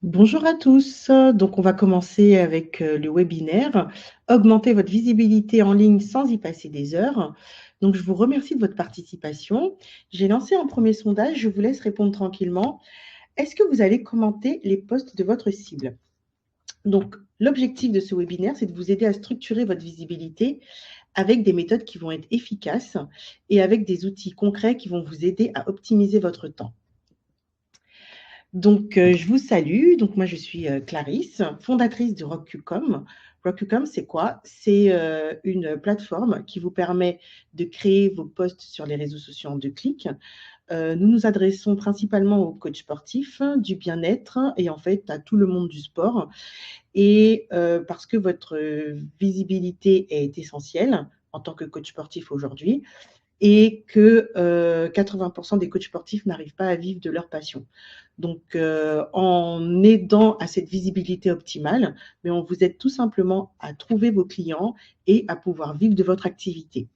Bonjour à tous. Donc, on va commencer avec le webinaire Augmenter votre visibilité en ligne sans y passer des heures. Donc, je vous remercie de votre participation. J'ai lancé un premier sondage. Je vous laisse répondre tranquillement. Est-ce que vous allez commenter les posts de votre cible? Donc, l'objectif de ce webinaire, c'est de vous aider à structurer votre visibilité avec des méthodes qui vont être efficaces et avec des outils concrets qui vont vous aider à optimiser votre temps. Donc, je vous salue. Donc, moi, je suis Clarisse, fondatrice de Rock2Com. Rock2Com, c'est quoi? C'est une plateforme qui vous permet de créer vos posts sur les réseaux sociaux en 2 clics. Nous nous adressons principalement aux coachs sportifs, du bien-être et en fait à tout le monde du sport. Et parce que votre visibilité est essentielle en tant que coach sportif aujourd'hui, et que 80% des coachs sportifs n'arrivent pas à vivre de leur passion. Donc, en aidant à cette visibilité optimale, mais on vous aide tout simplement à trouver vos clients et à pouvoir vivre de votre activité.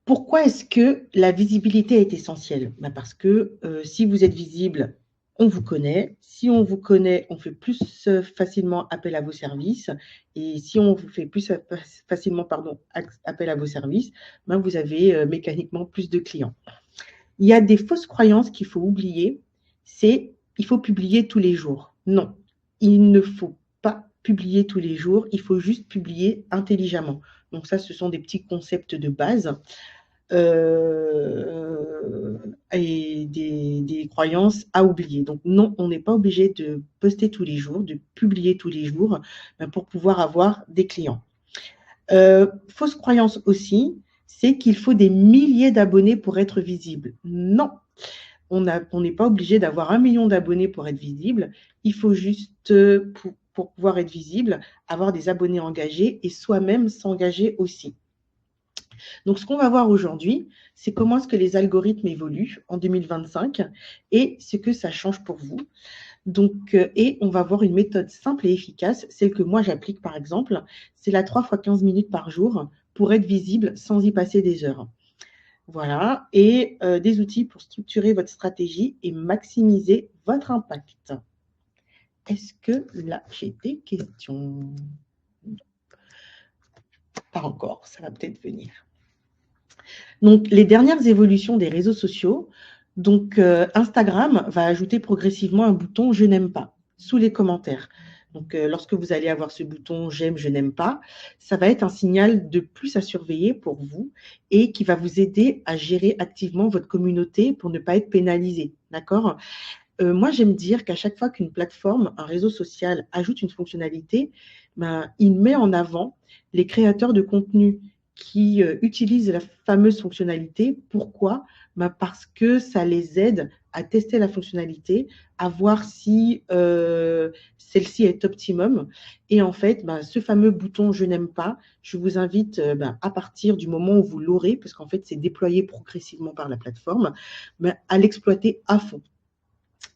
Pourquoi est-ce que la visibilité est essentielle? Parce que si vous êtes visible, on vous connaît. Si on vous connaît, on fait plus facilement appel à vos services. Et si on vous fait plus facilement appel à vos services, vous avez mécaniquement plus de clients. Il y a des fausses croyances qu'il faut oublier. C'est il faut publier tous les jours. Non, il ne faut pas publier tous les jours. Il faut juste publier intelligemment. Donc ça, ce sont des petits concepts de base et des croyances à oublier. Donc non, on n'est pas obligé de poster tous les jours, de publier tous les jours pour pouvoir avoir des clients. Fausse croyance aussi, c'est qu'il faut des milliers d'abonnés pour être visible. Non, on n'est pas obligé d'avoir 1 million d'abonnés pour être visible. Il faut juste, pour pouvoir être visible, avoir des abonnés engagés et soi-même s'engager aussi. Donc, ce qu'on va voir aujourd'hui, c'est comment est-ce que les algorithmes évoluent en 2025 et ce que ça change pour vous. Donc, et on va voir une méthode simple et efficace, celle que moi j'applique par exemple, c'est la 3 fois 15 minutes par jour pour être visible sans y passer des heures. Voilà, et des outils pour structurer votre stratégie et maximiser votre impact. Est-ce que là, j'ai des questions? Pas encore, ça va peut-être venir. Donc, les dernières évolutions des réseaux sociaux, donc Instagram va ajouter progressivement un bouton « Je n'aime pas » sous les commentaires. Donc, lorsque vous allez avoir ce bouton « J'aime »,« Je n'aime pas », ça va être un signal de plus à surveiller pour vous et qui va vous aider à gérer activement votre communauté pour ne pas être pénalisé. D'accord? Moi, j'aime dire qu'à chaque fois qu'une plateforme, un réseau social ajoute une fonctionnalité, il met en avant les créateurs de contenu qui utilisent la fameuse fonctionnalité. Pourquoi? Parce que ça les aide à tester la fonctionnalité, à voir si celle-ci est optimum. Et en fait, ce fameux bouton « Je n'aime pas », je vous invite à partir du moment où vous l'aurez, parce qu'en fait, c'est déployé progressivement par la plateforme, à l'exploiter à fond.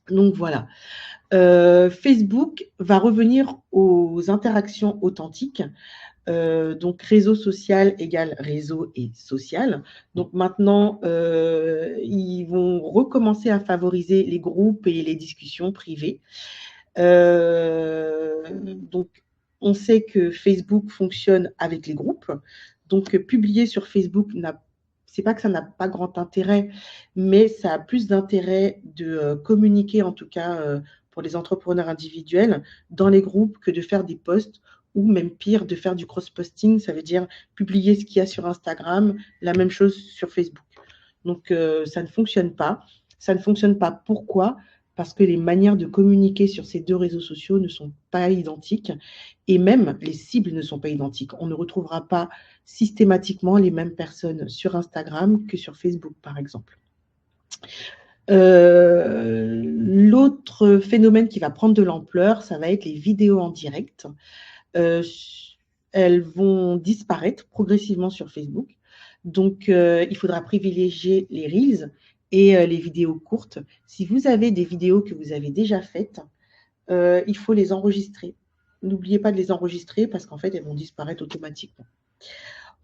Donc voilà. Facebook va revenir aux interactions authentiques. Donc réseau social égale réseau et social. Donc maintenant, ils vont recommencer à favoriser les groupes et les discussions privées. Donc on sait que Facebook fonctionne avec les groupes. Donc publier sur Facebook c'est pas que ça n'a pas grand intérêt, mais ça a plus d'intérêt de communiquer, en tout cas pour les entrepreneurs individuels, dans les groupes que de faire des posts ou même pire, de faire du cross-posting, ça veut dire publier ce qu'il y a sur Instagram, la même chose sur Facebook. Donc, ça ne fonctionne pas. Ça ne fonctionne pas. Pourquoi? Parce que les manières de communiquer sur ces 2 réseaux sociaux ne sont pas identiques et même les cibles ne sont pas identiques. On ne retrouvera pas systématiquement les mêmes personnes sur Instagram que sur Facebook, par exemple. L'autre phénomène qui va prendre de l'ampleur, ça va être les vidéos en direct. Elles vont disparaître progressivement sur Facebook. Donc, il faudra privilégier les Reels et les vidéos courtes. Si vous avez des vidéos que vous avez déjà faites, il faut les enregistrer. N'oubliez pas de les enregistrer parce qu'en fait, elles vont disparaître automatiquement.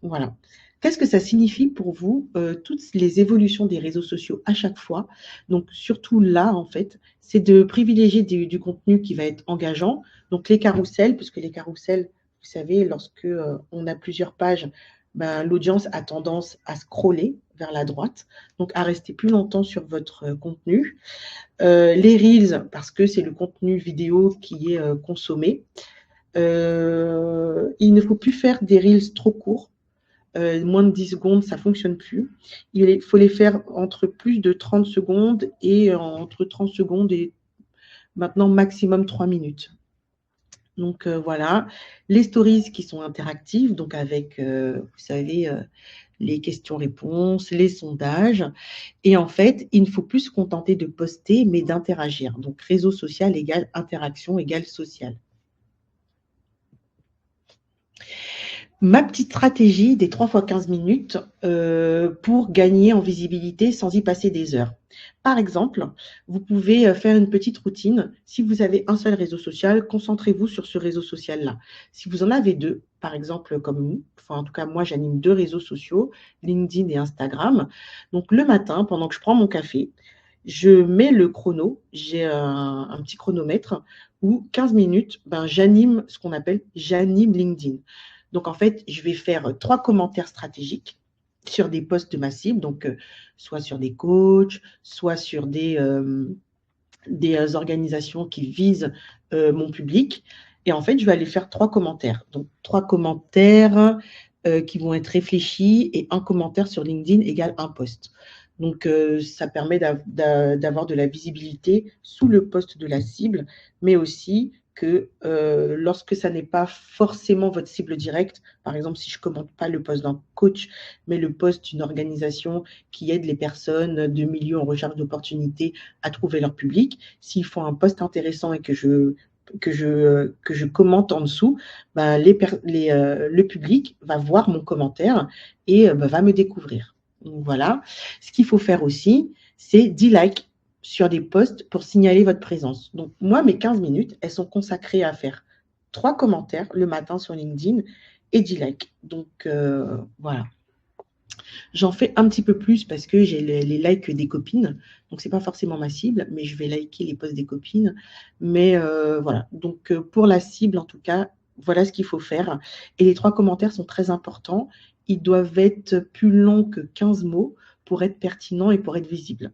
Voilà. Qu'est-ce que ça signifie pour vous, toutes les évolutions des réseaux sociaux à chaque fois? Donc surtout là, en fait, c'est de privilégier du contenu qui va être engageant, donc les carousels, puisque les carousels, vous savez, lorsque, on a plusieurs pages, ben, l'audience a tendance à scroller vers la droite, donc à rester plus longtemps sur votre, contenu. Les reels, parce que c'est le contenu vidéo qui est, consommé. Il ne faut plus faire des reels trop courts. Moins de 10 secondes, ça ne fonctionne plus. Il faut les faire entre plus de 30 secondes et entre 30 secondes et maintenant maximum 3 minutes. Donc voilà, les stories qui sont interactives, donc avec, vous savez, les questions-réponses, les sondages. Et en fait, il ne faut plus se contenter de poster, mais d'interagir. Donc réseau social égale interaction égale social. Ma petite stratégie des 3 fois 15 minutes pour gagner en visibilité sans y passer des heures. Par exemple, vous pouvez faire une petite routine. Si vous avez un seul réseau social, concentrez-vous sur ce réseau social-là. Si vous en avez deux, par exemple comme nous, enfin en tout cas moi j'anime 2 réseaux sociaux, LinkedIn et Instagram. Donc le matin, pendant que je prends mon café, je mets le chrono, j'ai un petit chronomètre où 15 minutes, ben, j'anime LinkedIn. Donc, en fait, je vais faire 3 commentaires stratégiques sur des posts de ma cible, donc soit sur des coachs, soit sur des organisations qui visent mon public. Et en fait, je vais aller faire 3 commentaires. Donc, 3 commentaires qui vont être réfléchis et un commentaire sur LinkedIn égale un post. Donc, ça permet d'avoir de la visibilité sous le post de la cible, mais aussi que lorsque ça n'est pas forcément votre cible directe, par exemple, si je ne commente pas le post d'un coach, mais le post d'une organisation qui aide les personnes de milieux en recherche d'opportunités à trouver leur public, s'ils font un post intéressant et que je commente en dessous, ben, le public va voir mon commentaire et ben, va me découvrir. Donc voilà. Ce qu'il faut faire aussi, c'est 10 likes sur des posts pour signaler votre présence. Donc moi, mes 15 minutes, elles sont consacrées à faire 3 commentaires le matin sur LinkedIn et 10 likes. Donc voilà. J'en fais un petit peu plus parce que j'ai les likes des copines. Donc, ce n'est pas forcément ma cible, mais je vais liker les posts des copines. Mais voilà. Donc, pour la cible, en tout cas, voilà ce qu'il faut faire. Et les 3 commentaires sont très importants. Ils doivent être plus longs que 15 mots pour être pertinents et pour être visibles.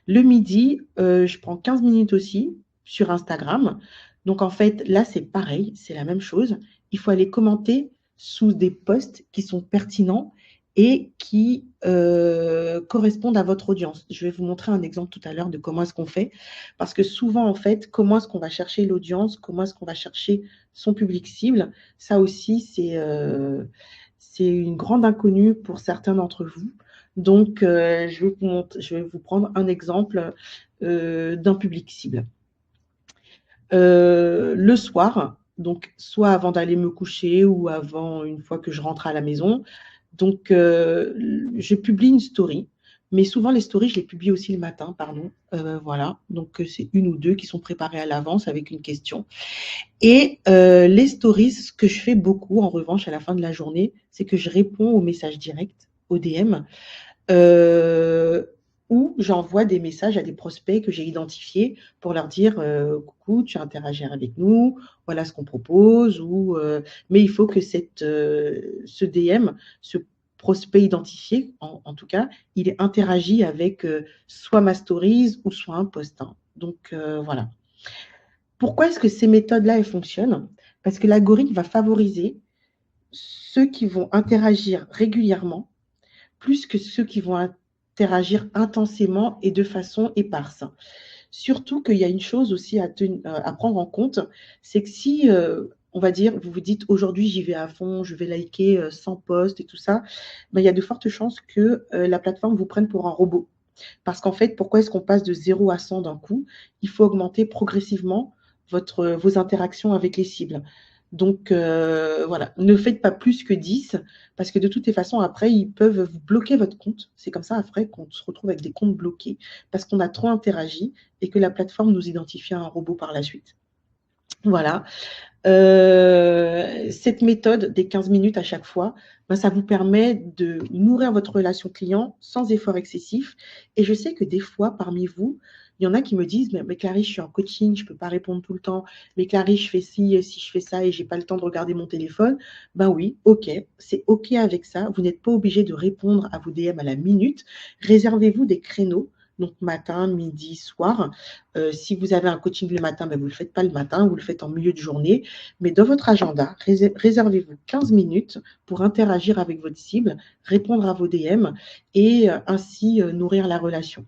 Le midi, je prends 15 minutes aussi sur Instagram. Donc, en fait, là, c'est pareil, c'est la même chose. Il faut aller commenter sous des posts qui sont pertinents et qui correspondent à votre audience. Je vais vous montrer un exemple tout à l'heure de comment est-ce qu'on fait. Parce que souvent, en fait, comment est-ce qu'on va chercher l'audience, comment est-ce qu'on va chercher son public cible, ça aussi, c'est une grande inconnue pour certains d'entre vous. Donc, je vais vous prendre un exemple d'un public cible. Le soir, donc soit avant d'aller me coucher ou avant une fois que je rentre à la maison, donc je publie une story. Mais souvent, les stories, je les publie aussi le matin, pardon. Voilà, donc c'est une ou deux qui sont préparées à l'avance avec une question. Et les stories, ce que je fais beaucoup, en revanche, à la fin de la journée, c'est que je réponds aux messages directs, aux DM, où j'envoie des messages à des prospects que j'ai identifiés pour leur dire coucou, tu interagir avec nous, voilà ce qu'on propose, mais il faut que ce DM, ce prospect identifié, en tout cas, il est interagi avec soit ma stories ou soit un post. Hein. Donc voilà. Pourquoi est-ce que ces méthodes-là, elles fonctionnent? Parce que l'algorithme va favoriser ceux qui vont interagir régulièrement plus que ceux qui vont interagir intensément et de façon éparse. Surtout qu'il y a une chose aussi à prendre en compte, c'est que si, on va dire, vous vous dites aujourd'hui j'y vais à fond, je vais liker 100 posts et tout ça, ben, il y a de fortes chances que la plateforme vous prenne pour un robot. Parce qu'en fait, pourquoi est-ce qu'on passe de 0 à 100 d'un coup? Il faut augmenter progressivement vos interactions avec les cibles. Donc voilà, ne faites pas plus que 10 parce que de toutes les façons, après, ils peuvent vous bloquer votre compte. C'est comme ça après qu'on se retrouve avec des comptes bloqués parce qu'on a trop interagi et que la plateforme nous identifie à un robot par la suite. Voilà. Cette méthode des 15 minutes à chaque fois, ben, ça vous permet de nourrir votre relation client sans effort excessif. Et je sais que des fois, parmi vous, il y en a qui me disent, mais Clarisse, je suis en coaching, je ne peux pas répondre tout le temps. Mais Clarisse, je fais ci, si je fais ça et je n'ai pas le temps de regarder mon téléphone. Ben oui, ok, c'est ok avec ça. Vous n'êtes pas obligé de répondre à vos DM à la minute. Réservez-vous des créneaux. Donc matin, midi, soir. Si vous avez un coaching le matin, ben vous ne le faites pas le matin, vous le faites en milieu de journée. Mais dans votre agenda, réservez-vous 15 minutes pour interagir avec votre cible, répondre à vos DM et ainsi nourrir la relation.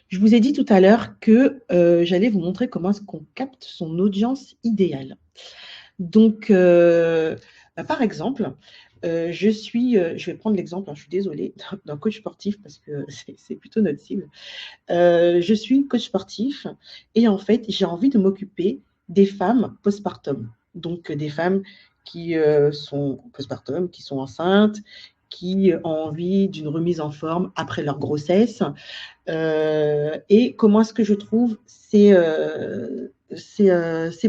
Je vous ai dit tout à l'heure que j'allais vous montrer comment est-ce qu'on capte son audience idéale. Donc, par exemple, je vais prendre l'exemple, je suis désolée, d'un coach sportif parce que c'est plutôt notre cible. Je suis coach sportif et en fait, j'ai envie de m'occuper des femmes postpartum. Donc, des femmes qui sont postpartum, qui sont enceintes, qui ont envie d'une remise en forme après leur grossesse. Et comment est-ce que je trouve ces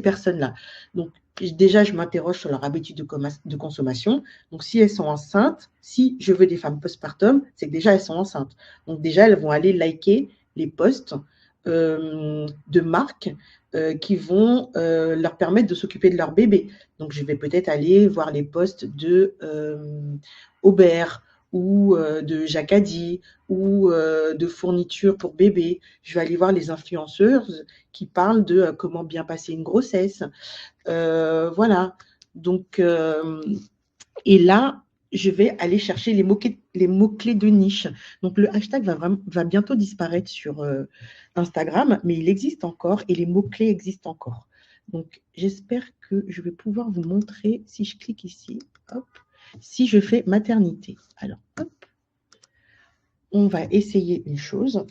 personnes-là? Donc, déjà, je m'interroge sur leur habitude de consommation. Donc, si elles sont enceintes, si je veux des femmes postpartum, c'est que déjà, elles sont enceintes. Donc, déjà, elles vont aller liker les posts de marques qui vont leur permettre de s'occuper de leur bébé. Donc, je vais peut-être aller voir les posts de Aubert ou de Jacadi ou de fournitures pour bébé. Je vais aller voir les influenceuses qui parlent de comment bien passer une grossesse. Voilà. Donc, et là, je vais aller chercher les mots-clés de niche. Donc, le hashtag va bientôt disparaître sur Instagram, mais il existe encore et les mots-clés existent encore. Donc, j'espère que je vais pouvoir vous montrer, si je clique ici, hop, si je fais maternité. Alors, hop, on va essayer une chose.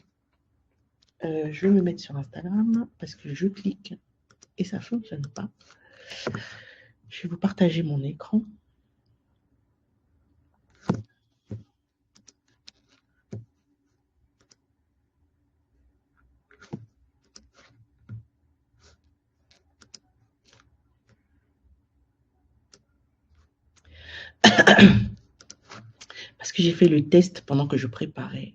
Je vais me mettre sur Instagram parce que je clique et ça ne fonctionne pas. Je vais vous partager mon écran. Parce que j'ai fait le test pendant que je préparais.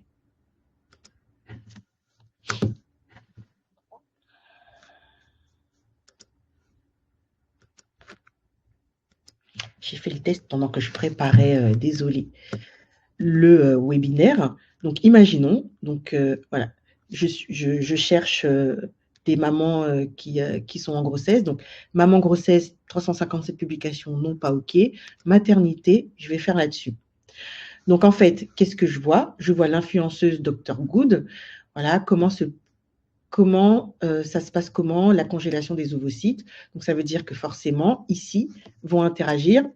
J'ai fait le test pendant que je préparais, désolé, le webinaire. Donc, imaginons, donc voilà, je cherche des mamans qui sont en grossesse. Donc, maman grossesse, 357 publications, non pas OK. Maternité, je vais faire là-dessus. Donc, en fait, qu'est-ce que je vois? Je vois l'influenceuse Dr Good. Voilà, comment ça se passe, comment la congélation des ovocytes. Donc, ça veut dire que forcément, ici, vont interagir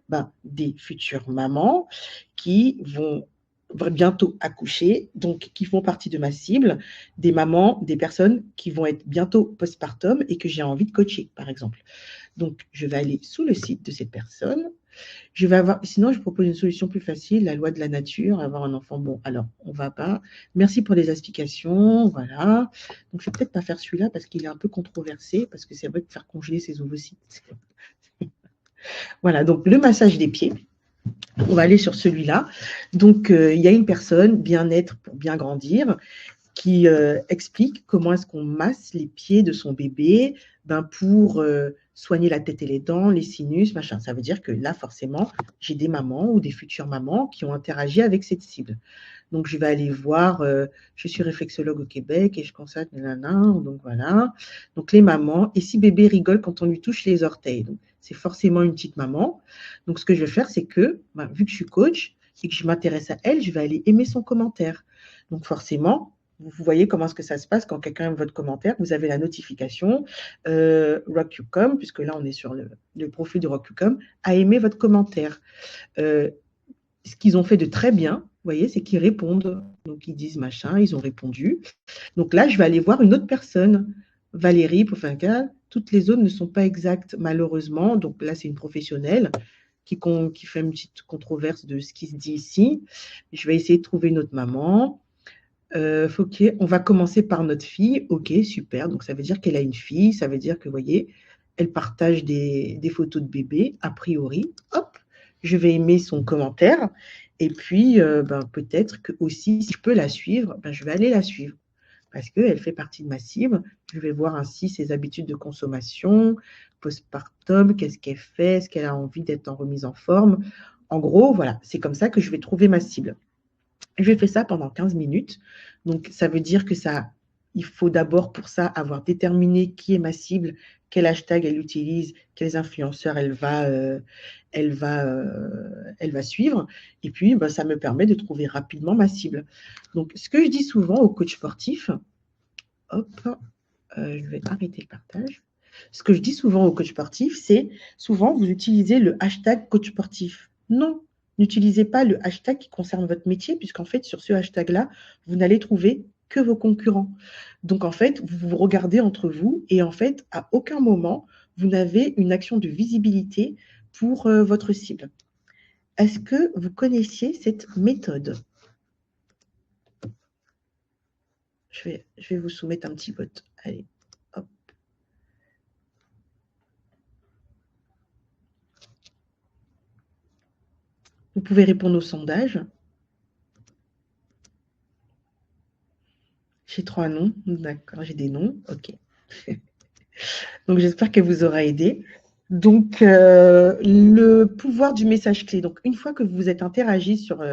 des futures mamans qui vont bientôt accoucher, donc qui font partie de ma cible, des mamans, des personnes qui vont être bientôt postpartum et que j'ai envie de coacher, par exemple. Donc, je vais aller sous le site de cette personne. Je vais avoir, sinon, je propose une solution plus facile, la loi de la nature, avoir un enfant. Bon, alors, on ne va pas. Merci pour les explications, voilà. Donc, je ne vais peut-être pas faire celui-là parce qu'il est un peu controversé, parce que c'est vrai que faire congeler ses ovocytes. Voilà, donc le massage des pieds. On va aller sur celui-là. Donc, il y a une personne, bien-être pour bien grandir, qui explique comment est-ce qu'on masse les pieds de son bébé pour soigner la tête et les dents, les sinus, machin. Ça veut dire que là, forcément, j'ai des mamans ou des futures mamans qui ont interagi avec cette cible. Donc, je vais aller voir, je suis réflexologue au Québec et je constate, donc voilà. Donc, les mamans, et si bébé rigole quand on lui touche les orteils, donc c'est forcément une petite maman. Donc, ce que je vais faire, c'est que, vu que je suis coach et que je m'intéresse à elle, je vais aller aimer son commentaire. Donc, forcément, vous voyez comment est-ce que ça se passe quand quelqu'un aime votre commentaire. Vous avez la notification, Rock.com, puisque là, on est sur le profil de Rock.com, a aimé votre commentaire. Ce qu'ils ont fait de très bien, vous voyez, c'est qu'ils répondent. Donc, ils disent machin, ils ont répondu. Donc là, je vais aller voir une autre personne, Valérie Pofinka. Toutes les zones ne sont pas exactes, malheureusement. Donc là, c'est une professionnelle qui fait une petite controverse de ce qui se dit ici. Je vais essayer de trouver une autre maman. OK, on va commencer par notre fille. OK, super. Donc, ça veut dire qu'elle a une fille. Ça veut dire que, vous voyez, elle partage des photos de bébé, a priori. Hop, je vais aimer son commentaire. Et puis, peut-être que aussi, si je peux la suivre, je vais aller la suivre parce qu'elle fait partie de ma cible. Je vais voir ainsi ses habitudes de consommation, postpartum, qu'est-ce qu'elle fait, est-ce qu'elle a envie d'être en remise en forme. En gros, voilà, c'est comme ça que je vais trouver ma cible. Je fais ça pendant 15 minutes. Donc, ça veut dire que il faut d'abord pour ça avoir déterminé qui est ma cible, quel hashtag elle utilise, quels influenceurs elle va suivre. Et puis, ça me permet de trouver rapidement ma cible. Donc, ce que je dis souvent aux coachs sportifs, hop, je vais arrêter le partage. Ce que je dis souvent aux coachs sportifs, c'est souvent vous utilisez le hashtag coach sportif. Non, n'utilisez pas le hashtag qui concerne votre métier, puisqu'en fait, sur ce hashtag-là, vous n'allez trouver que vos concurrents. Donc, en fait, vous vous regardez entre vous et en fait, à aucun moment, vous n'avez une action de visibilité pour votre cible. Est-ce que vous connaissiez cette méthode? Je vais vous soumettre un petit vote. Allez, hop. Vous pouvez répondre au sondage. J'ai 3 noms. D'accord, j'ai des noms. OK. Donc, j'espère qu'elle vous aura aidé. Donc, le pouvoir du message clé. Donc, une fois que vous êtes interagi sur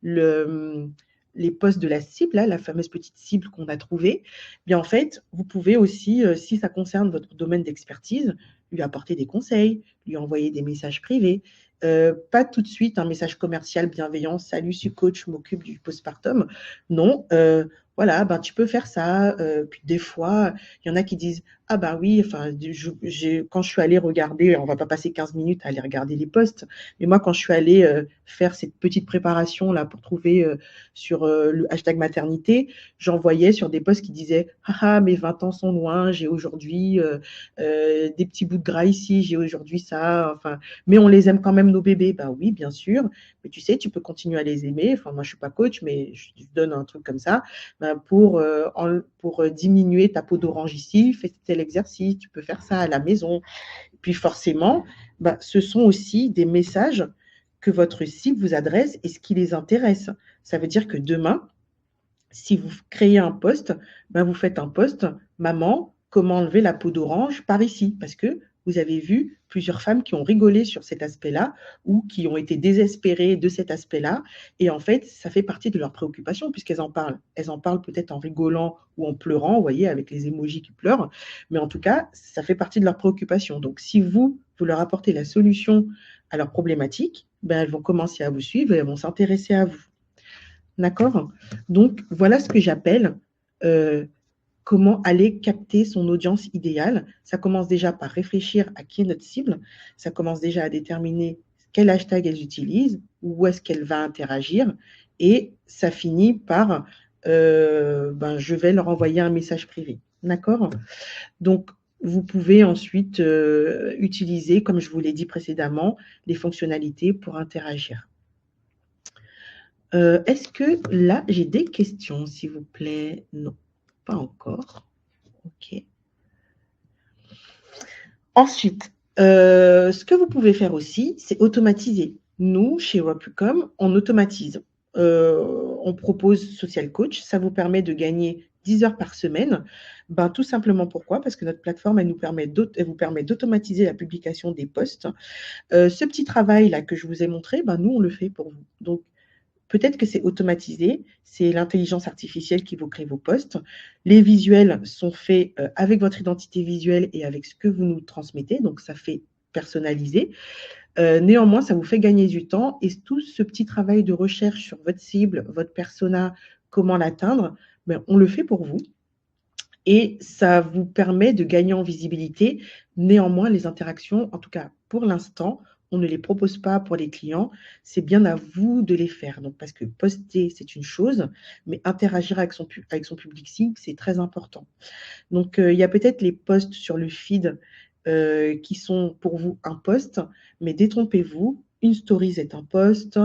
le, les posts de la cible, là, la fameuse petite cible qu'on a trouvée, bien en fait, vous pouvez aussi, si ça concerne votre domaine d'expertise, lui apporter des conseils, lui envoyer des messages privés. Pas tout de suite un message commercial bienveillant. Salut, je suis coach, je m'occupe du postpartum. Non, voilà, tu peux faire ça. Puis des fois, il y en a qui disent ah oui, enfin, quand je suis allée regarder, on va pas passer 15 minutes à aller regarder les posts, mais moi, quand je suis allée faire cette petite préparation là pour trouver sur le hashtag maternité, j'envoyais sur des posts qui disaient ah mes 20 ans sont loin, j'ai aujourd'hui des petits bouts de gras ici, j'ai aujourd'hui ça, enfin, mais on les aime quand même nos bébés. Ben oui, bien sûr, mais tu sais, tu peux continuer à les aimer. Enfin, moi, je suis pas coach, mais je te donne un truc comme ça pour diminuer ta peau d'orange ici, fais tel exercice, tu peux faire ça à la maison. Et puis forcément, ce sont aussi des messages que votre cible vous adresse et ce qui les intéresse. Ça veut dire que demain, si vous créez un post, vous faites un post, maman, comment enlever la peau d'orange par ici, parce que vous avez vu plusieurs femmes qui ont rigolé sur cet aspect-là ou qui ont été désespérées de cet aspect-là. Et en fait, ça fait partie de leurs préoccupations puisqu'elles en parlent. Elles en parlent peut-être en rigolant ou en pleurant, vous voyez, avec les émojis qui pleurent. Mais en tout cas, ça fait partie de leurs préoccupations. Donc, si vous leur apportez la solution à leurs problématiques, elles vont commencer à vous suivre et elles vont s'intéresser à vous. D'accord? Donc, voilà ce que j'appelle comment aller capter son audience idéale. Ça commence déjà par réfléchir à qui est notre cible. Ça commence déjà à déterminer quel hashtag elle utilise, où est-ce qu'elle va interagir. Et ça finit par je vais leur envoyer un message privé. D'accord? Donc, vous pouvez ensuite utiliser, comme je vous l'ai dit précédemment, les fonctionnalités pour interagir. Est-ce que là, j'ai des questions, s'il vous plaît? Non, pas encore. OK. Ensuite, ce que vous pouvez faire aussi, c'est automatiser. Nous, chez Ropucom, on automatise. On propose Social Coach. Ça vous permet de gagner 10 heures par semaine. Tout simplement pourquoi? Parce que notre plateforme, elle vous permet d'automatiser la publication des posts. Ce petit travail-là que je vous ai montré, nous, on le fait pour vous. Donc, peut-être que c'est automatisé, c'est l'intelligence artificielle qui vous crée vos posts. Les visuels sont faits avec votre identité visuelle et avec ce que vous nous transmettez, donc ça fait personnalisé. Néanmoins, ça vous fait gagner du temps et tout ce petit travail de recherche sur votre cible, votre persona, comment l'atteindre, on le fait pour vous. Et ça vous permet de gagner en visibilité. Néanmoins, les interactions, en tout cas pour l'instant, on ne les propose pas pour les clients. C'est bien à vous de les faire. Donc, parce que poster, c'est une chose, mais interagir avec son public cible, c'est très important. Donc, il y a peut-être les posts sur le feed qui sont pour vous un post, mais détrompez-vous, une stories est un post,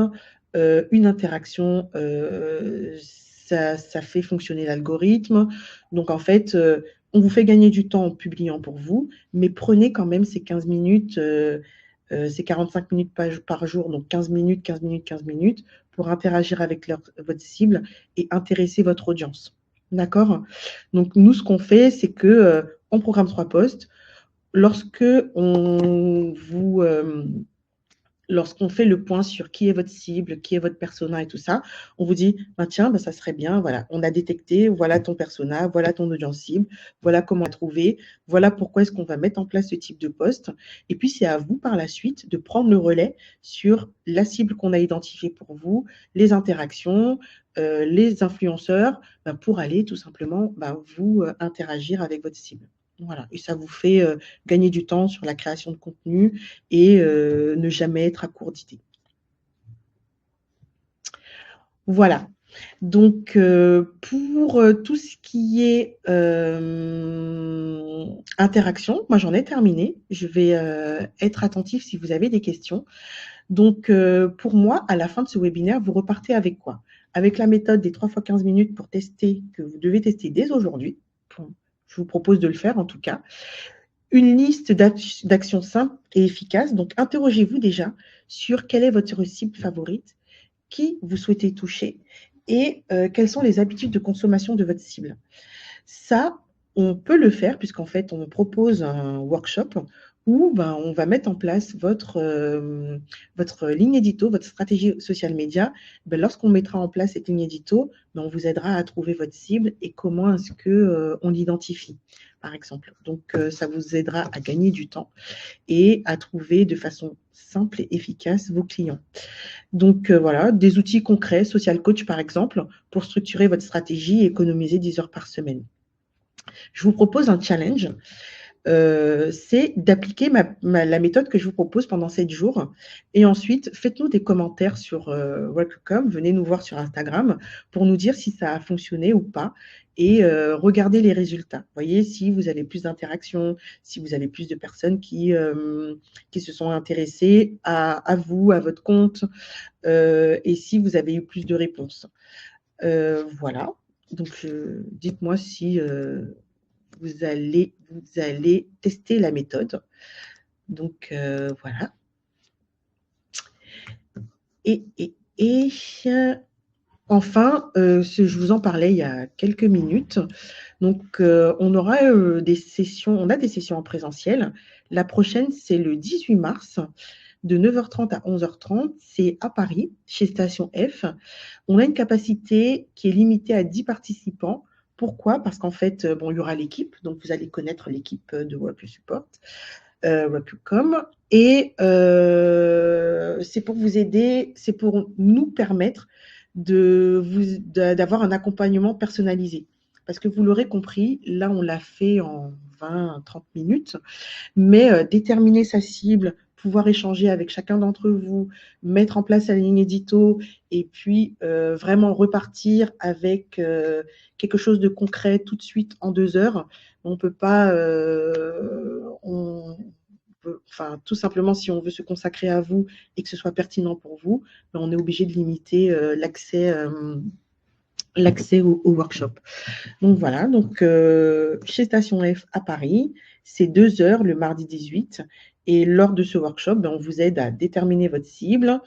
une interaction, ça fait fonctionner l'algorithme. Donc, en fait, on vous fait gagner du temps en publiant pour vous, mais prenez quand même ces 15 minutes, ces 45 minutes par jour, donc 15 minutes, 15 minutes, 15 minutes, pour interagir avec votre cible et intéresser votre audience. D'accord? Donc, nous, ce qu'on fait, c'est que on programme 3 posts. Lorsque on vous, lorsqu'on fait le point sur qui est votre cible, qui est votre persona et tout ça, on vous dit, bah, tiens, bah, ça serait bien, voilà, on a détecté, voilà ton persona, voilà ton audience cible, voilà comment la trouver, voilà pourquoi est-ce qu'on va mettre en place ce type de poste. Et puis, c'est à vous par la suite de prendre le relais sur la cible qu'on a identifiée pour vous, les interactions, les influenceurs, bah, pour aller tout simplement bah, vous interagir avec votre cible. Voilà, et ça vous fait gagner du temps sur la création de contenu et ne jamais être à court d'idées. Voilà. Donc, pour tout ce qui est interaction, moi j'en ai terminé. Je vais être attentive si vous avez des questions. Donc, pour moi, à la fin de ce webinaire, vous repartez avec quoi? Avec la méthode des 3 fois 15 minutes pour tester, que vous devez tester dès aujourd'hui. Je vous propose de le faire en tout cas. Une liste d'actions simples et efficaces. Donc, interrogez-vous déjà sur quelle est votre cible favorite, qui vous souhaitez toucher et quelles sont les habitudes de consommation de votre cible. Ça, on peut le faire puisqu'en fait, on propose un workshop où ben, on va mettre en place votre ligne édito, votre stratégie social média. Ben, lorsqu'on mettra en place cette ligne édito, ben, on vous aidera à trouver votre cible et comment est-ce qu'on l'identifie, par exemple. Donc, ça vous aidera à gagner du temps et à trouver de façon simple et efficace vos clients. Donc, voilà, des outils concrets, Social Coach par exemple, pour structurer votre stratégie et économiser 10 heures par semaine. Je vous propose un challenge, c'est d'appliquer la méthode que je vous propose pendant 7 jours et ensuite faites-nous des commentaires sur Work.com, venez nous voir sur Instagram pour nous dire si ça a fonctionné ou pas et regardez les résultats. Voyez si vous avez plus d'interactions, si vous avez plus de personnes qui se sont intéressées à vous, à votre compte et si vous avez eu plus de réponses. Voilà, donc dites-moi si vous allez tester la méthode. Donc, voilà. Et enfin, je vous en parlais il y a quelques minutes. Donc, on a des sessions en présentiel. La prochaine, c'est le 18 mars, de 9h30 à 11h30. C'est à Paris, chez Station F. On a une capacité qui est limitée à 10 participants. Pourquoi? Parce qu'en fait, bon, il y aura l'équipe, donc vous allez connaître l'équipe de Work Support, Work.com, et c'est pour vous aider, c'est pour nous permettre d'avoir un accompagnement personnalisé. Parce que vous l'aurez compris, là, on l'a fait en 20-30 minutes, mais déterminer sa cible, pouvoir échanger avec chacun d'entre vous, mettre en place la ligne édito et puis vraiment repartir avec quelque chose de concret tout de suite en 2 heures. On ne peut pas, enfin, tout simplement, si on veut se consacrer à vous et que ce soit pertinent pour vous, ben, on est obligé de limiter l'accès au workshop. Donc voilà, donc chez Station F à Paris, c'est 2 heures le mardi 18. Et lors de ce workshop, ben, on vous aide à déterminer votre cible,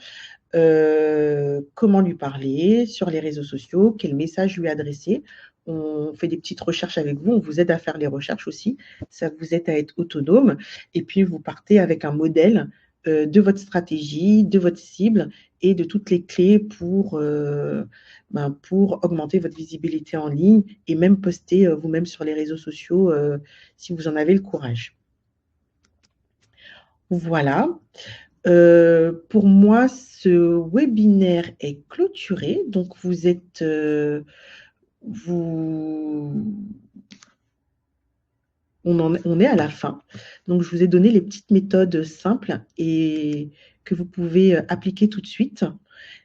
comment lui parler sur les réseaux sociaux, quel message lui adresser. On fait des petites recherches avec vous, on vous aide à faire les recherches aussi, ça vous aide à être autonome. Et puis, vous partez avec un modèle de votre stratégie, de votre cible et de toutes les clés pour augmenter votre visibilité en ligne et même poster vous-même sur les réseaux sociaux si vous en avez le courage. Voilà. Pour moi, ce webinaire est clôturé. Donc, vous êtes, on est à la fin. Donc, je vous ai donné les petites méthodes simples et que vous pouvez appliquer tout de suite.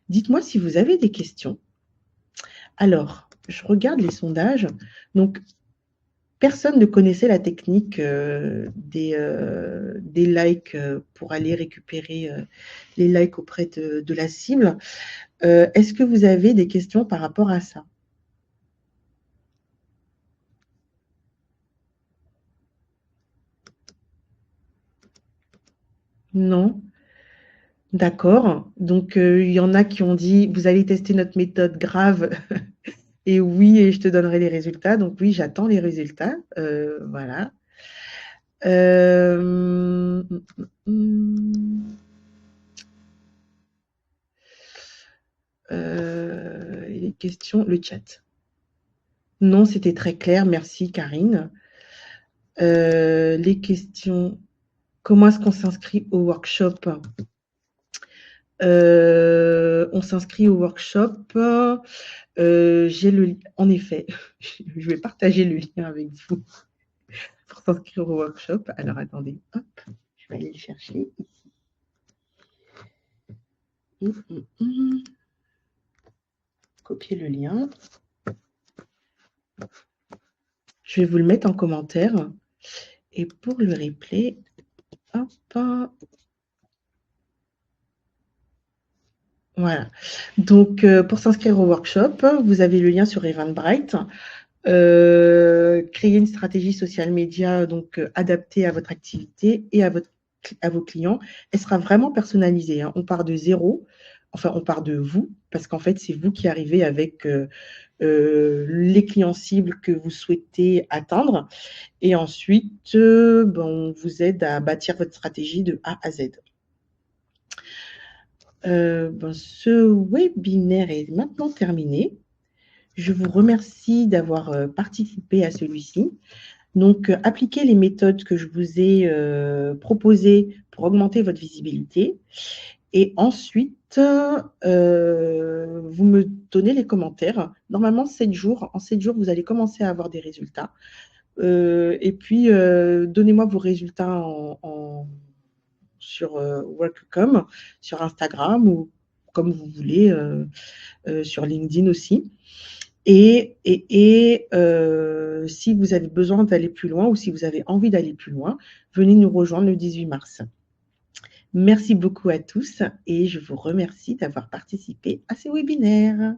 Dites-moi si vous avez des questions. Alors, je regarde les sondages. Donc, personne ne connaissait la technique des likes pour aller récupérer les likes auprès de la cible. Est-ce que vous avez des questions par rapport à ça? Non? D'accord. Donc, il y en a qui ont dit: «Vous allez tester notre méthode grave et oui et je te donnerai les résultats». Donc oui, j'attends les résultats, voilà. Hem, les questions, le chat. Non, c'était très clair, merci Karine. Les questions: comment est-ce qu'on s'inscrit au workshop? On s'inscrit au workshop, j'ai en effet, je vais partager le lien avec vous pour s'inscrire au workshop. Alors attendez, hop, je vais aller le chercher ici. Copier le lien. Je vais vous le mettre en commentaire. Et pour le replay, hop, voilà. Donc, pour s'inscrire au workshop, vous avez le lien sur Eventbrite. Créer une stratégie social media donc adaptée à votre activité et à vos clients. Elle sera vraiment personnalisée, hein. On part de zéro, enfin on part de vous, parce qu'en fait c'est vous qui arrivez avec les clients cibles que vous souhaitez atteindre, et ensuite on vous aide à bâtir votre stratégie de A à Z. Ce webinaire est maintenant terminé. Je vous remercie d'avoir participé à celui-ci. Donc, appliquez les méthodes que je vous ai proposées pour augmenter votre visibilité. Et ensuite, vous me donnez les commentaires. Normalement, 7 jours. En 7 jours, vous allez commencer à avoir des résultats. Et puis, donnez-moi vos résultats sur Workcom, sur Instagram ou comme vous voulez, sur LinkedIn aussi. Et si vous avez besoin d'aller plus loin ou si vous avez envie d'aller plus loin, venez nous rejoindre le 18 mars. Merci beaucoup à tous et je vous remercie d'avoir participé à ce webinaire.